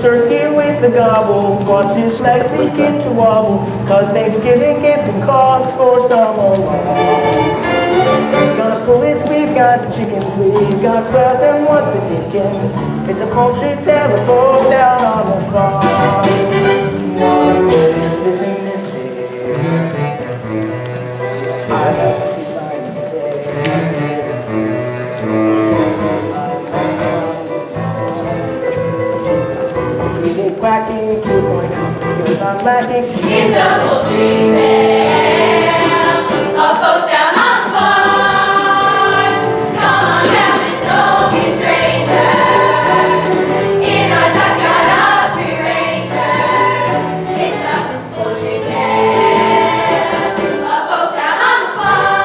turkey with the gobble, watch his legs begin to wobble, cause Thanksgiving gives him cause for some alarm. Gonna pull this, we've got chickens, we've got quails, and what the dickens? It's a poultry tale of folk down on the farm. What is this and this is? I have to find and say quacking, 2.0 skills I'm lacking. It's a poultry tale of folk down on the farm. Come on down and don't be strangers. In our backyard of free rangers. It's a poultry tale of folk down on the farm.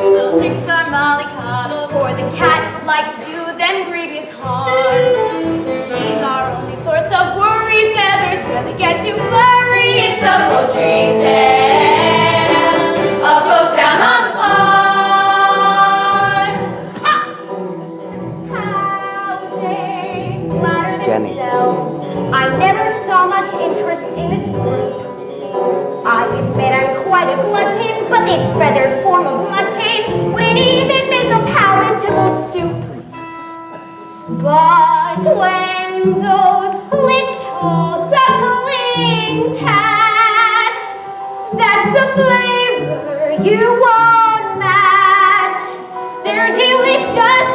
Little chicks are mollycoddled, for the cat like to do them grievous harm. She's our only source of worry, feathers barely get too flurry. It's a poultry tale of folk down on the farm. How they flatter themselves. I never saw much interest in this breed. I admit I'm quite a glutton, but this feathered form of mutton wouldn't even make a palatable soup. But when those little ducklings hatch, that's a flavor you won't match. They're delicious